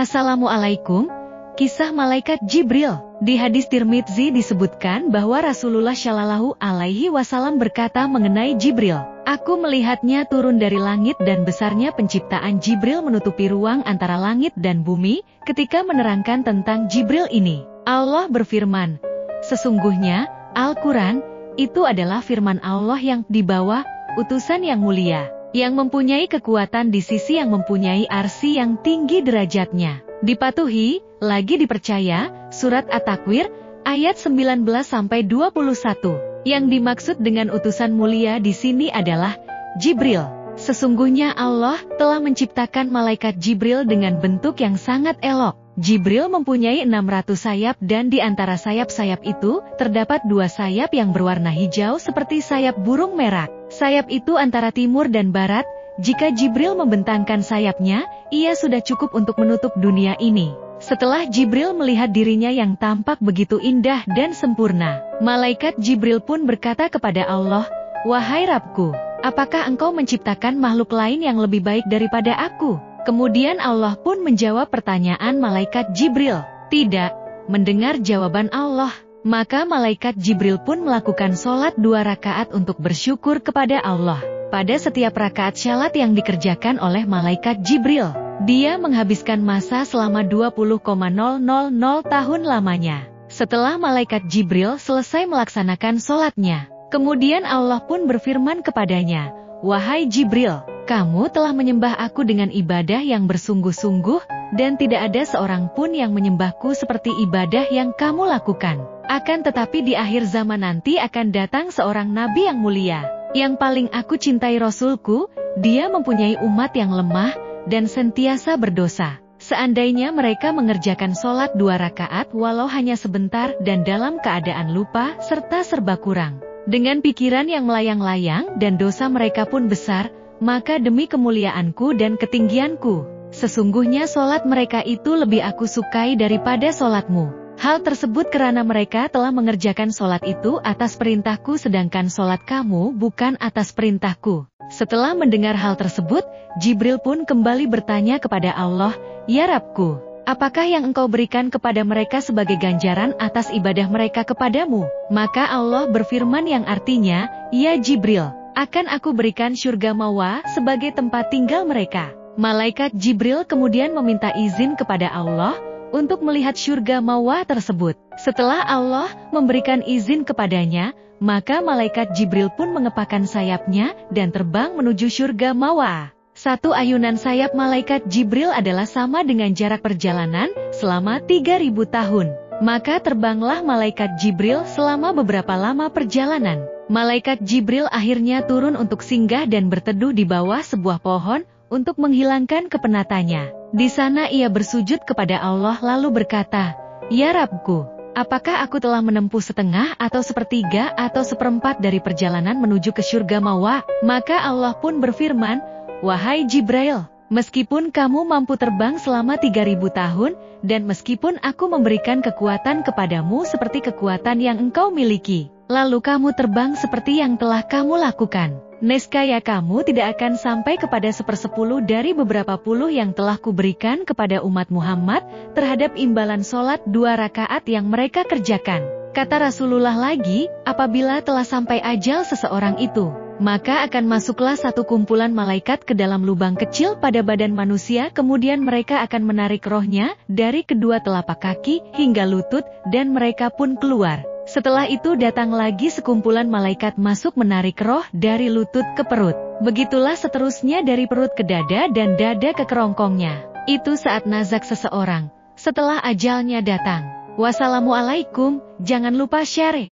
Assalamualaikum. Kisah Malaikat Jibril. Di hadis Tirmidzi disebutkan bahwa Rasulullah Shallallahu Alaihi Wasallam berkata mengenai Jibril, "Aku melihatnya turun dari langit dan besarnya penciptaan Jibril menutupi ruang antara langit dan bumi." Ketika menerangkan tentang Jibril ini, Allah berfirman, "Sesungguhnya Al-Quran itu adalah firman Allah yang dibawa utusan yang mulia, yang mempunyai kekuatan di sisi yang mempunyai arsy yang tinggi derajatnya. Dipatuhi, lagi dipercaya." Surat At-Takwir, ayat 19-21. Yang dimaksud dengan utusan mulia di sini adalah Jibril. Sesungguhnya Allah telah menciptakan malaikat Jibril dengan bentuk yang sangat elok. Jibril mempunyai 600 sayap dan di antara sayap-sayap itu, terdapat 2 sayap yang berwarna hijau seperti sayap burung merak. Sayap itu antara timur dan barat. Jika Jibril membentangkan sayapnya, ia sudah cukup untuk menutup dunia ini. Setelah Jibril melihat dirinya yang tampak begitu indah dan sempurna, malaikat Jibril pun berkata kepada Allah, "Wahai Rabbku, apakah engkau menciptakan makhluk lain yang lebih baik daripada aku?" Kemudian Allah pun menjawab pertanyaan malaikat Jibril, "Tidak." Mendengar jawaban Allah, maka malaikat Jibril pun melakukan sholat 2 rakaat untuk bersyukur kepada Allah. Pada setiap rakaat syalat yang dikerjakan oleh malaikat Jibril, dia menghabiskan masa selama 20,000 tahun lamanya. Setelah malaikat Jibril selesai melaksanakan sholatnya, kemudian Allah pun berfirman kepadanya, "Wahai Jibril, kamu telah menyembah aku dengan ibadah yang bersungguh-sungguh, dan tidak ada seorang pun yang menyembahku seperti ibadah yang kamu lakukan. Akan tetapi di akhir zaman nanti akan datang seorang nabi yang mulia, yang paling aku cintai Rasulku. Dia mempunyai umat yang lemah dan sentiasa berdosa. Seandainya mereka mengerjakan sholat 2 rakaat walau hanya sebentar dan dalam keadaan lupa serta serba kurang, dengan pikiran yang melayang-layang dan dosa mereka pun besar, maka demi kemuliaanku dan ketinggianku, sesungguhnya sholat mereka itu lebih aku sukai daripada sholatmu. Hal tersebut karena mereka telah mengerjakan sholat itu atas perintahku sedangkan sholat kamu bukan atas perintahku." Setelah mendengar hal tersebut, Jibril pun kembali bertanya kepada Allah, "Ya Rabbku, apakah yang engkau berikan kepada mereka sebagai ganjaran atas ibadah mereka kepadamu?" Maka Allah berfirman yang artinya, "Ya Jibril, akan aku berikan syurga Mawa sebagai tempat tinggal mereka." Malaikat Jibril kemudian meminta izin kepada Allah untuk melihat syurga Mawa tersebut. Setelah Allah memberikan izin kepadanya, maka malaikat Jibril pun mengepakkan sayapnya dan terbang menuju syurga Mawa. 1 ayunan sayap malaikat Jibril adalah sama dengan jarak perjalanan selama 3000 tahun. Maka terbanglah malaikat Jibril selama beberapa lama perjalanan. Malaikat Jibril akhirnya turun untuk singgah dan berteduh di bawah sebuah pohon untuk menghilangkan kepenatannya. Di sana ia bersujud kepada Allah lalu berkata, "Ya Rabbku, apakah aku telah menempuh setengah atau sepertiga atau seperempat dari perjalanan menuju ke syurga Mawa?" Maka Allah pun berfirman, "Wahai Jibril, meskipun kamu mampu terbang selama 3000 tahun, dan meskipun aku memberikan kekuatan kepadamu seperti kekuatan yang engkau miliki, lalu kamu terbang seperti yang telah kamu lakukan, nescaya kamu tidak akan sampai kepada 1/10 dari beberapa puluh yang telah kuberikan kepada umat Muhammad terhadap imbalan sholat 2 rakaat yang mereka kerjakan." Kata Rasulullah lagi, apabila telah sampai ajal seseorang itu, maka akan masuklah 1 kumpulan malaikat ke dalam lubang kecil pada badan manusia, kemudian mereka akan menarik rohnya dari kedua telapak kaki hingga lutut dan mereka pun keluar. Setelah itu datang lagi sekumpulan malaikat masuk menarik roh dari lutut ke perut. Begitulah seterusnya dari perut ke dada dan dada ke kerongkongnya. Itu saat nazak seseorang, setelah ajalnya datang. Wassalamualaikum, jangan lupa share.